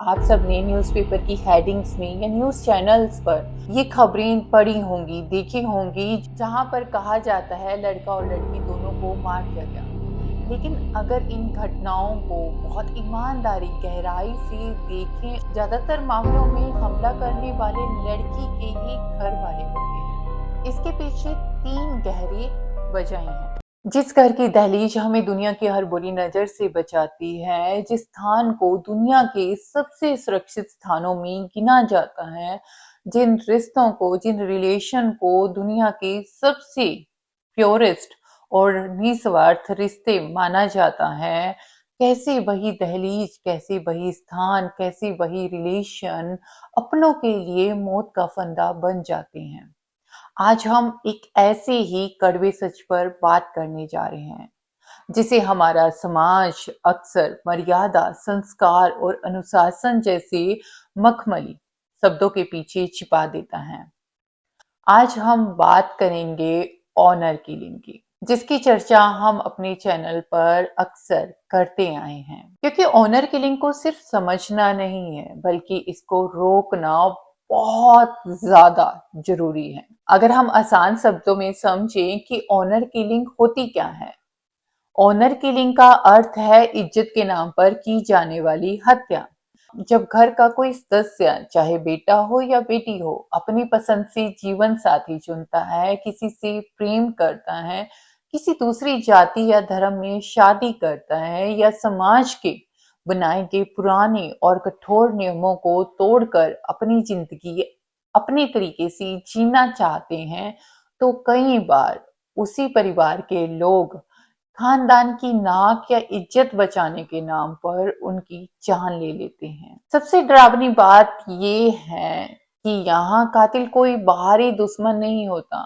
आप सबने न्यूज़पेपर की हेडिंग्स में या न्यूज़ चैनल्स पर ये खबरें पढ़ी होंगी, देखी होंगी, जहां पर कहा जाता है लड़का और लड़की दोनों को मार दिया गया। लेकिन अगर इन घटनाओं को बहुत ईमानदारी, गहराई से देखें, ज्यादातर मामलों में हमला करने वाले लड़की के ही घर वाले होते हैं। इसके पीछे 3 गहरी वजहें हैं। जिस घर की दहलीज हमें दुनिया की हर बुरी नजर से बचाती है, जिस स्थान को दुनिया के सबसे सुरक्षित स्थानों में गिना जाता है, जिन रिश्तों को, जिन रिलेशन को दुनिया के सबसे प्योरेस्ट और निस्वार्थ रिश्ते माना जाता है, कैसे वही दहलीज, कैसे वही स्थान, कैसे वही रिलेशन अपनों के लिए मौत का फंदा बन जाते हैं। आज हम एक ऐसे ही कड़वे सच पर बात करने जा रहे हैं, जिसे हमारा समाज अक्सर मर्यादा, संस्कार और अनुशासन जैसे मखमली शब्दों के पीछे छिपा देता है। आज हम बात करेंगे ऑनर किलिंग की, जिसकी चर्चा हम अपने चैनल पर अक्सर करते आए हैं, क्योंकि ऑनर किलिंग को सिर्फ समझना नहीं है, बल्कि इसको रोकना बहुत ज्यादा जरूरी है। अगर हम आसान शब्दों में समझें कि ऑनर किलिंग होती क्या है। ऑनर किलिंग का अर्थ है इज्जत के नाम पर की जाने वाली हत्या। जब घर का कोई सदस्य, चाहे बेटा हो या बेटी हो, अपनी पसंद से जीवन साथी चुनता है, किसी से प्रेम करता है, किसी दूसरी जाति या धर्म में शादी करता है, या समाज के बनाए गए पुराने और कठोर नियमों को तोड़कर अपनी जिंदगी अपने तरीके से जीना चाहते हैं, तो कई बार उसी परिवार के लोग खानदान की नाक या इज्जत बचाने के नाम पर उनकी जान ले लेते हैं। सबसे डरावनी बात ये है कि यहाँ कातिल कोई बाहरी दुश्मन नहीं होता,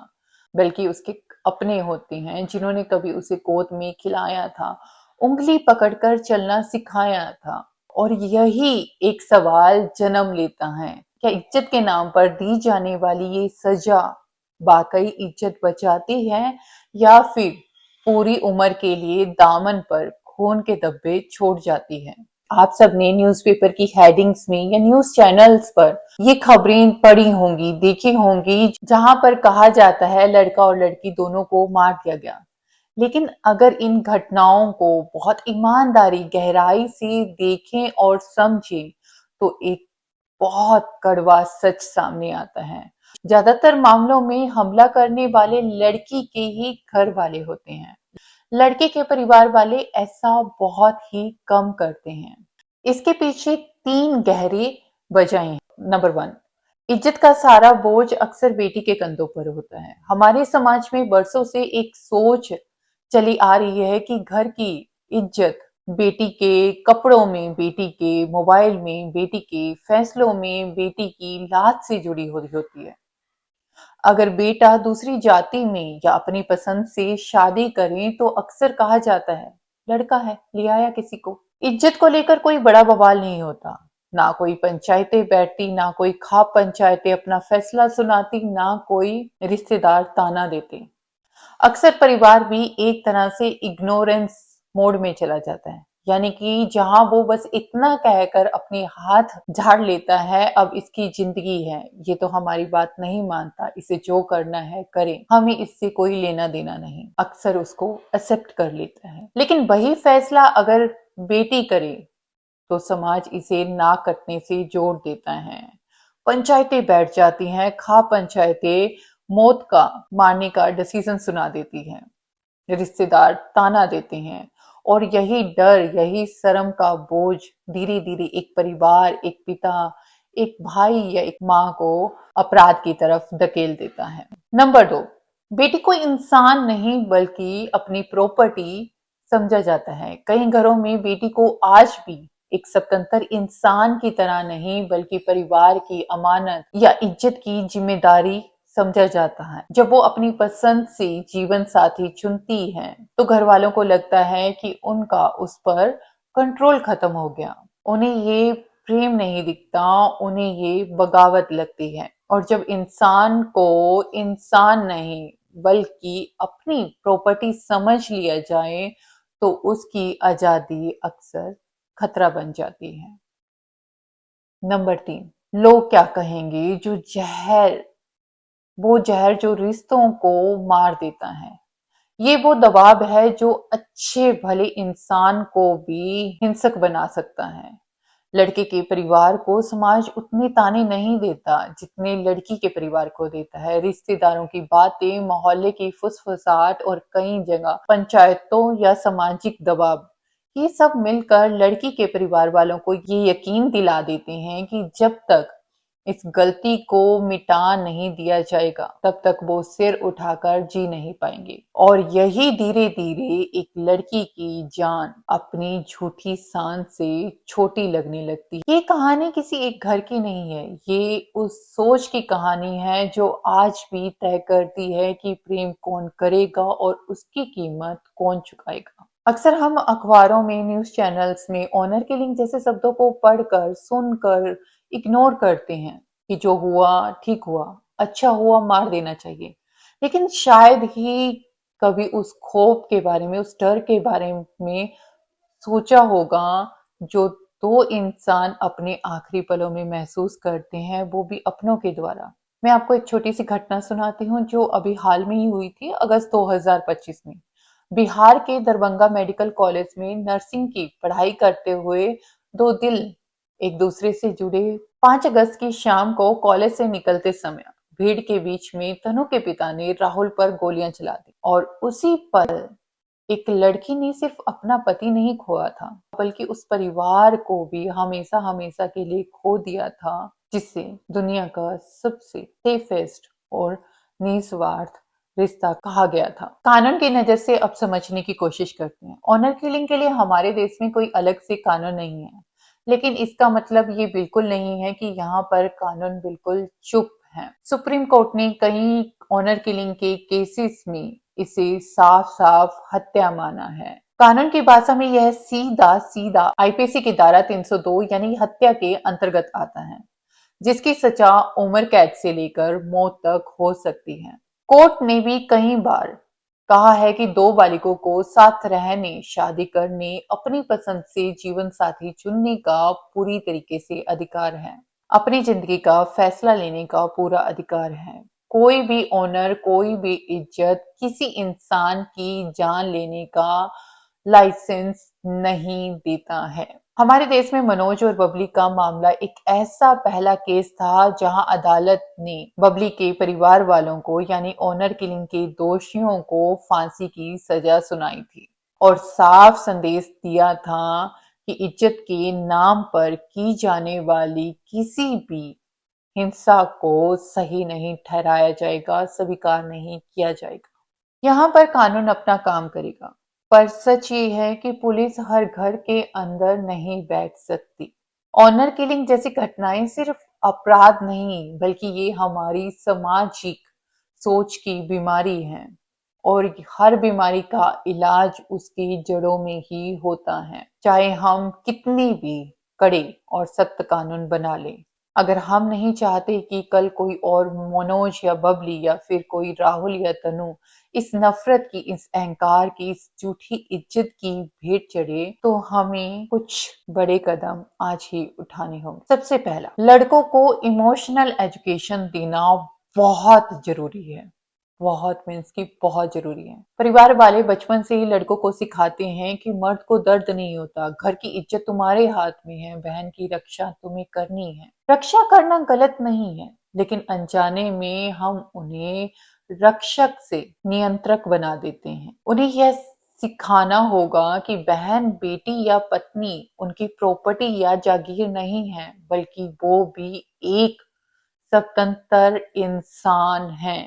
बल्कि उसके अपने होते हैं, जिन्होंने कभी उसे गोद में खिलाया था, उंगली पकड़कर चलना सिखाया था। और यही एक सवाल जन्म लेता है, क्या इज्जत के नाम पर दी जाने वाली ये सजा वाकई इज्जत बचाती है, या फिर पूरी उम्र के लिए दामन पर खून के धब्बे छोड़ जाती है। आप सबने न्यूज़पेपर की हेडिंग्स में या न्यूज़ चैनल्स पर ये खबरें पढ़ी होंगी, देखी होंगी, जहां पर कहा जाता है लड़का और लड़की दोनों को मार दिया गया। लेकिन अगर इन घटनाओं को बहुत ईमानदारी, गहराई से देखें और समझें, तो एक बहुत कड़वा सच सामने आता है। ज्यादातर मामलों में हमला करने वाले लड़की के ही घर वाले होते हैं। लड़के के परिवार वाले ऐसा बहुत ही कम करते हैं। इसके पीछे 3 गहरी वजहें हैं। नंबर 1, इज्जत का सारा बोझ अक्सर बेटी के कंधों पर होता है। हमारे समाज में बरसों से एक सोच चली आ रही है कि घर की इज्जत बेटी के कपड़ों में, बेटी के मोबाइल में, बेटी के फैसलों में, बेटी की लात से जुड़ी हुई होती है। अगर बेटा दूसरी जाति में या अपनी पसंद से शादी करें, तो अक्सर कहा जाता है लड़का है, ले आया किसी को। इज्जत को लेकर कोई बड़ा बवाल नहीं होता, ना कोई पंचायतें बैठती, ना कोई खाप पंचायतें अपना फैसला सुनाती, ना कोई रिश्तेदार ताना देते। अक्सर परिवार भी एक तरह से इग्नोरेंस मोड में चला जाता है, यानी कि जहां वो बस इतना कहकर अपने हाथ झाड़ लेता है, अब इसकी जिंदगी है, ये तो हमारी बात नहीं मानता, इसे जो करना है करे, हमें इससे कोई लेना देना नहीं, अक्सर उसको एक्सेप्ट कर लेता है। लेकिन वही फैसला अगर बेटी करे, तो समाज इसे ना कटने से जोड़ देता है। पंचायतें बैठ जाती हैं, खा पंचायतें मौत का, मारने का डिसीजन सुना देती हैं, रिश्तेदार ताना देते हैं, और यही डर, यही शर्म का बोझ धीरे धीरे एक परिवार, एक पिता, एक भाई या एक माँ को अपराध की तरफ धकेल देता है। नंबर 2, बेटी को इंसान नहीं बल्कि अपनी प्रॉपर्टी समझा जाता है। कई घरों में बेटी को आज भी एक स्वतंत्र इंसान की तरह नहीं, बल्कि परिवार की अमानत या इज्जत की जिम्मेदारी समझा जाता है। जब वो अपनी पसंद से जीवन साथी चुनती है, तो घर वालों को लगता है कि उनका उस पर कंट्रोल खत्म हो गया। उन्हें ये प्रेम नहीं दिखता, उन्हें ये बगावत लगती है। और जब इंसान को इंसान नहीं बल्कि अपनी प्रॉपर्टी समझ लिया जाए, तो उसकी आजादी अक्सर खतरा बन जाती है। नंबर 3, लोग क्या कहेंगे वो जहर जो रिश्तों को मार देता है। ये वो दबाव है जो अच्छे भले इंसान को भी हिंसक बना सकता है। लड़के के परिवार को समाज उतने ताने नहीं देता जितने लड़की के परिवार को देता है। रिश्तेदारों की बातें, मोहल्ले की फुसफुसाहट और कई जगह पंचायतों या सामाजिक दबाव, ये सब मिलकर लड़की के परिवार वालों को ये यकीन दिला देते हैं कि जब तक इस गलती को मिटा नहीं दिया जाएगा तब तक वो सिर उठाकर जी नहीं पाएंगे, और यही धीरे धीरे एक लड़की की जान अपनी झूठी शान से छोटी लगने लगती है। ये कहानी किसी एक घर की नहीं है, ये उस सोच की कहानी है जो आज भी तय करती है कि प्रेम कौन करेगा और उसकी कीमत कौन चुकाएगा। अक्सर हम अखबारों में, न्यूज़ चैनल्स में ऑनर किलिंग जैसे शब्दों को पढ़कर, सुनकर इग्नोर करते हैं कि जो हुआ ठीक हुआ, अच्छा हुआ, मार देना चाहिए। लेकिन शायद ही कभी उस खौफ के बारे में, उस डर के बारे में सोचा होगा जो दो इंसान अपने आखिरी पलों में महसूस करते हैं, वो भी अपनों के द्वारा। मैं आपको एक छोटी सी घटना सुनाती हूँ जो अभी हाल में ही हुई थी, अगस्त 2025 में। बिहार के दरभंगा मेडिकल कॉलेज में नर्सिंग की पढ़ाई करते हुए दो दिल एक दूसरे से जुड़े। 5 अगस्त की शाम को कॉलेज से निकलते समय भीड़ के बीच में तनु के पिता ने राहुल पर गोलियां चला दी, और उसी पल एक लड़की ने सिर्फ अपना पति नहीं खोया था, बल्कि उस परिवार को भी हमेशा हमेशा के लिए खो दिया था, जिसे दुनिया का सबसे सेफेस्ट और निस्वार्थ रिश्ता कहा गया था। कानून की नजर से अब समझने की कोशिश करते हैं। ऑनर किलिंग के लिए हमारे देश में कोई अलग से कानून नहीं है, लेकिन इसका मतलब ये बिल्कुल नहीं है कि यहाँ पर कानून बिल्कुल चुप है। सुप्रीम कोर्ट ने कई ऑनर किलिंग के केसेस में इसे साफ साफ हत्या माना है। कानून की भाषा में यह सीधा सीधा आईपीसी की धारा 302 यानी हत्या के अंतर्गत आता है, जिसकी सजा उम्र कैद से लेकर मौत तक हो सकती है। कोर्ट ने भी कई बार कहा है कि दो बालिगों को साथ रहने, शादी करने, अपनी पसंद से जीवन साथी चुनने का पूरी तरीके से अधिकार है। अपनी जिंदगी का फैसला लेने का पूरा अधिकार है। कोई भी ऑनर, कोई भी इज्जत किसी इंसान की जान लेने का लाइसेंस नहीं देता है। हमारे देश में मनोज और बबली का मामला एक ऐसा पहला केस था जहां अदालत ने बबली के परिवार वालों को यानी ऑनर किलिंग के दोषियों को फांसी की सजा सुनाई थी, और साफ संदेश दिया था कि इज्जत के नाम पर की जाने वाली किसी भी हिंसा को सही नहीं ठहराया जाएगा, स्वीकार नहीं किया जाएगा। यहाँ पर कानून अपना काम करेगा, पर सच ये है कि पुलिस हर घर के अंदर नहीं बैठ सकती। ऑनर किलिंग जैसी घटनाएं सिर्फ अपराध नहीं, बल्कि ये हमारी सामाजिक सोच की बीमारी है, और हर बीमारी का इलाज उसकी जड़ों में ही होता है। चाहे हम कितनी भी कड़े और सख्त कानून बना लें, अगर हम नहीं चाहते कि कल कोई और मनोज या बबली या फिर कोई राहुल या तनु इस नफरत की, इस अहंकार की, इस झूठी इज्जत की भेंट चढ़े, तो हमें कुछ बड़े कदम आज ही उठाने होंगे। सबसे पहला, लड़कों को इमोशनल एजुकेशन देना बहुत जरूरी है। बहुत मीन्स की बहुत जरूरी है। परिवार वाले बचपन से ही लड़कों को सिखाते हैं कि मर्द को दर्द नहीं होता, घर की इज्जत तुम्हारे हाथ में है, बहन की रक्षा तुम्हें करनी है। रक्षा करना गलत नहीं है, लेकिन अनजाने में हम उन्हें रक्षक से नियंत्रक बना देते हैं। उन्हें यह सिखाना होगा कि बहन, बेटी या पत्नी उनकी प्रॉपर्टी या जागीर नहीं है, बल्कि वो भी एक स्वतंत्र इंसान है।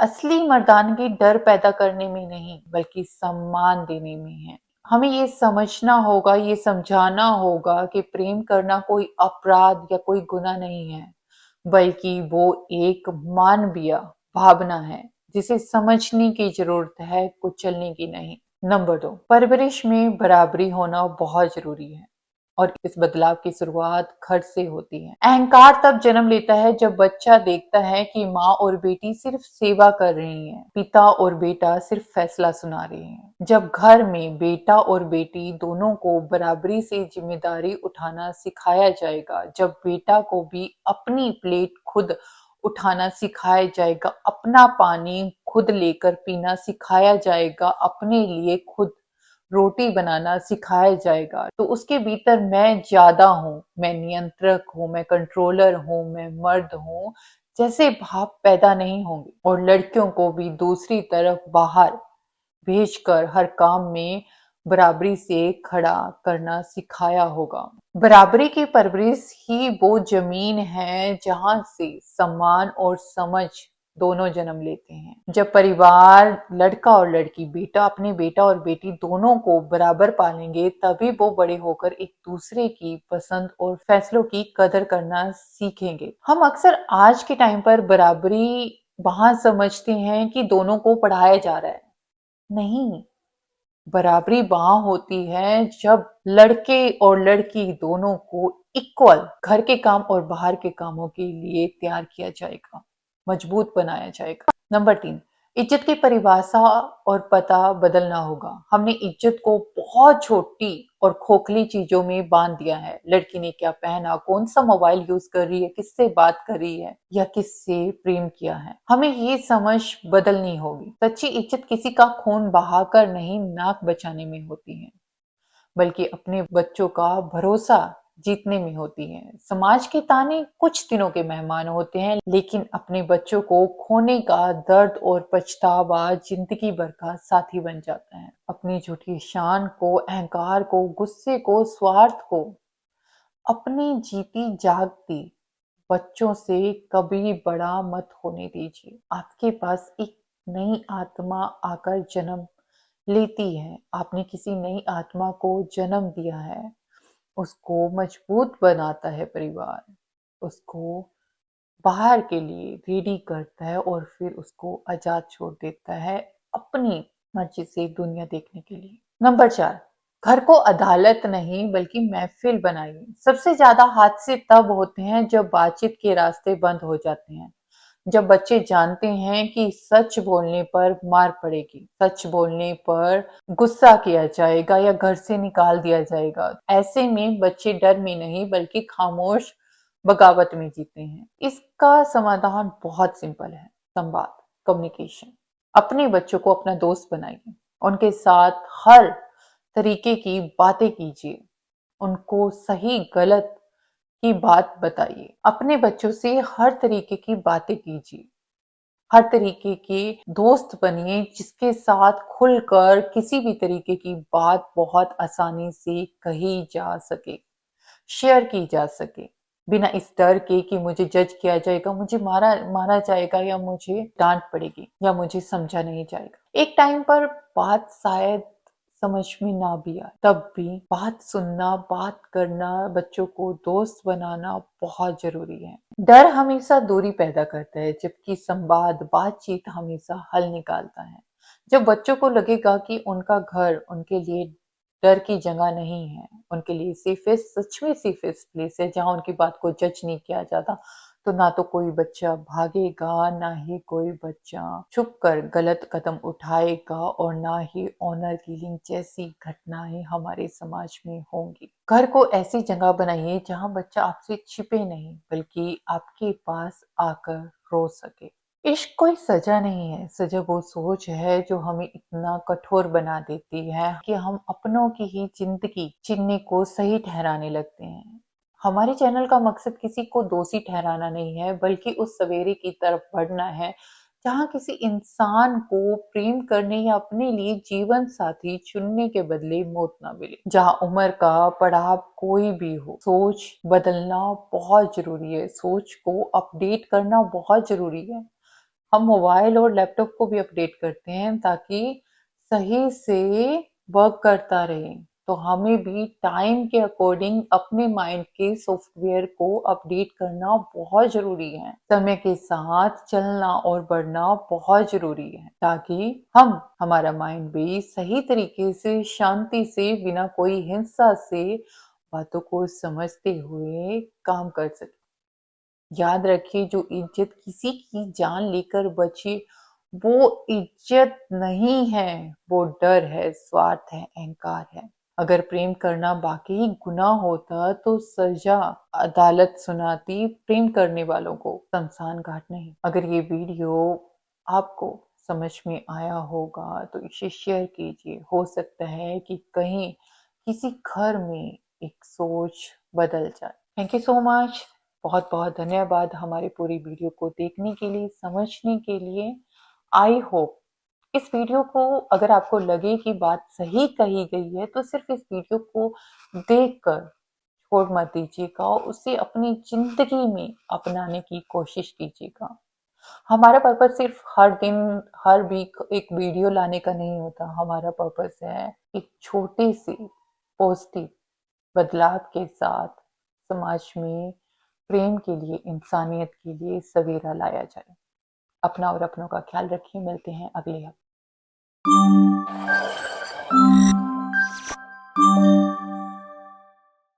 असली मर्दानगी डर पैदा करने में नहीं, बल्कि सम्मान देने में है। हमें ये समझना होगा, ये समझाना होगा कि प्रेम करना कोई अपराध या कोई गुनाह नहीं है, बल्कि वो एक मानवीय भावना है जिसे समझने की जरूरत है, कुचलने की नहीं। नंबर 2, परवरिश में बराबरी होना बहुत जरूरी है। और इस बदलाव की शुरुआत घर से होती है। अहंकार तब जन्म लेता है जब बच्चा देखता है कि माँ और बेटी सिर्फ सेवा कर रही हैं, पिता और बेटा सिर्फ फैसला सुना रहे हैं। जब घर में बेटा और बेटी दोनों को बराबरी से जिम्मेदारी उठाना सिखाया जाएगा, जब बेटा को भी अपनी प्लेट खुद उठाना सिखाया जाएगा, अपना पानी खुद लेकर पीना सिखाया जाएगा, अपने लिए खुद रोटी बनाना सिखाया जाएगा, तो उसके भीतर मैं ज्यादा हूँ, मैं नियंत्रक हूँ, मैं कंट्रोलर हूँ, मैं मर्द हूँ जैसे भाव पैदा नहीं होंगे। और लड़कियों को भी दूसरी तरफ बाहर भेजकर हर काम में बराबरी से खड़ा करना सिखाया होगा। बराबरी की परवरिश ही वो जमीन है जहां से सम्मान और समझ दोनों जन्म लेते हैं। जब परिवार लड़का और लड़की अपने बेटा और बेटी दोनों को बराबर पालेंगे, तभी वो बड़े होकर एक दूसरे की पसंद और फैसलों की कदर करना सीखेंगे। हम अक्सर आज के टाइम पर बराबरी वहां समझते हैं कि दोनों को पढ़ाया जा रहा है। नहीं, बराबरी वहां होती है जब लड़के और लड़की दोनों को इक्वल घर के काम और बाहर के कामों के लिए तैयार किया जाएगा, मजबूत बनाया जाएगा। नंबर 3, इज्जत की परिभाषा और पता बदलना होगा। हमने इज्जत को बहुत छोटी और खोखली चीजों में बांध दिया है। लड़की ने क्या पहना, कौन सा मोबाइल यूज कर रही है, किससे बात कर रही है या किससे प्रेम किया है, हमें ये समझ बदलनी होगी। सच्ची इज्जत किसी का खून बहाकर नहीं, नाक बचाने में होती है, बल्कि अपने बच्चों का भरोसा जीतने में होती है। समाज के ताने कुछ दिनों के मेहमान होते हैं, लेकिन अपने बच्चों को खोने का दर्द और पछतावा जिंदगी भर का साथी बन जाता है। अपनी झूठी शान को, अहंकार को, गुस्से को, स्वार्थ को अपनी जीती जागती बच्चों से कभी बड़ा मत होने दीजिए। आपके पास एक नई आत्मा आकर जन्म लेती है। आपने किसी नई आत्मा को जन्म दिया है। उसको मजबूत बनाता है परिवार, उसको बाहर के लिए रेडी करता है और फिर उसको आजाद छोड़ देता है अपनी मर्जी से दुनिया देखने के लिए। नंबर 4, घर को अदालत नहीं बल्कि महफिल बनाइए। सबसे ज्यादा हादसे तब होते हैं जब बातचीत के रास्ते बंद हो जाते हैं, जब बच्चे जानते हैं कि सच बोलने पर मार पड़ेगी, सच बोलने पर गुस्सा किया जाएगा या घर से निकाल दिया जाएगा। ऐसे में बच्चे डर में नहीं बल्कि खामोश बगावत में जीते हैं। इसका समाधान बहुत सिंपल है, संवाद, कम्युनिकेशन। अपने बच्चों को अपना दोस्त बनाइए, उनके साथ हर तरीके की बातें कीजिए, उनको सही गलत की बात बताइए। अपने बच्चों से हर तरीके की बातें कीजिए, हर तरीके के दोस्त बनिए जिसके साथ खुलकर किसी भी तरीके की बात बहुत आसानी से कही जा सके, शेयर की जा सके, बिना इस डर के कि मुझे जज किया जाएगा, मुझे मारा मारा जाएगा या मुझे डांट पड़ेगी या मुझे समझा नहीं जाएगा। एक टाइम पर बात शायद समझ में ना भी आए, तब भी बात सुनना, बात करना, बच्चों को दोस्त बनाना बहुत जरूरी है। डर हमेशा दूरी पैदा करता है, जबकि संवाद, बातचीत हमेशा हल निकालता है। जब बच्चों को लगेगा कि उनका घर उनके लिए डर की जगह नहीं है, उनके लिए सेफेस्ट, सच में सेफेस्ट प्लेस है जहां उनकी बात को जज नहीं किया जाता, तो ना तो कोई बच्चा भागेगा, ना ही कोई बच्चा छुप कर गलत कदम उठाएगा और ना ही ऑनर किलिंग जैसी घटनाएं हमारे समाज में होंगी। घर को ऐसी जगह बनाइए जहां बच्चा आपसे छिपे नहीं बल्कि आपके पास आकर रो सके। इश्क कोई सजा नहीं है, सजा वो सोच है जो हमें इतना कठोर बना देती है कि हम अपनों की ही जिंदगी जीने को सही ठहराने लगते हैं। हमारे चैनल का मकसद किसी को दोषी ठहराना नहीं है, बल्कि उस सवेरे की तरफ बढ़ना है जहां किसी इंसान को प्रेम करने या अपने लिए जीवन साथी चुनने के बदले मौत ना मिले। जहां उम्र का पड़ाव कोई भी हो, सोच बदलना बहुत जरूरी है, सोच को अपडेट करना बहुत जरूरी है। हम मोबाइल और लैपटॉप को भी अपडेट करते हैं ताकि सही से वर्क करता रहे, तो हमें भी टाइम के अकॉर्डिंग अपने माइंड के सॉफ्टवेयर को अपडेट करना बहुत जरूरी है। समय के साथ चलना और बढ़ना बहुत जरूरी है ताकि हमारा माइंड भी सही तरीके से, शांति से, बिना कोई हिंसा से बातों को समझते हुए काम कर सके। याद रखिए, जो इज्जत किसी की जान लेकर बचे, वो इज्जत नहीं है, वो डर है, स्वार्थ है, अहंकार है। अगर प्रेम करना वाकई गुनाह होता तो सजा अदालत सुनाती प्रेम करने वालों को, शमशान घाट नहीं। अगर ये वीडियो आपको समझ में आया होगा तो इसे शेयर कीजिए। हो सकता है कि कहीं किसी घर में एक सोच बदल जाए। Thank you so much. बहुत बहुत धन्यवाद हमारी पूरी वीडियो को देखने के लिए, समझने के लिए। आई होप इस वीडियो को, अगर आपको लगे कि बात सही कही गई है, तो सिर्फ इस वीडियो को देखकर छोड़ मत दीजिएगा, उसे अपनी जिंदगी में अपनाने की कोशिश कीजिएगा। हमारा पर्पस सिर्फ हर दिन, हर वीक एक वीडियो लाने का नहीं होता। हमारा पर्पस है एक छोटे से पॉजिटिव बदलाव के साथ समाज में प्रेम के लिए, इंसानियत के लिए सवेरा लाया जाए। अपना और अपनों का ख्याल रखिए। मिलते हैं अगले हफ्ते।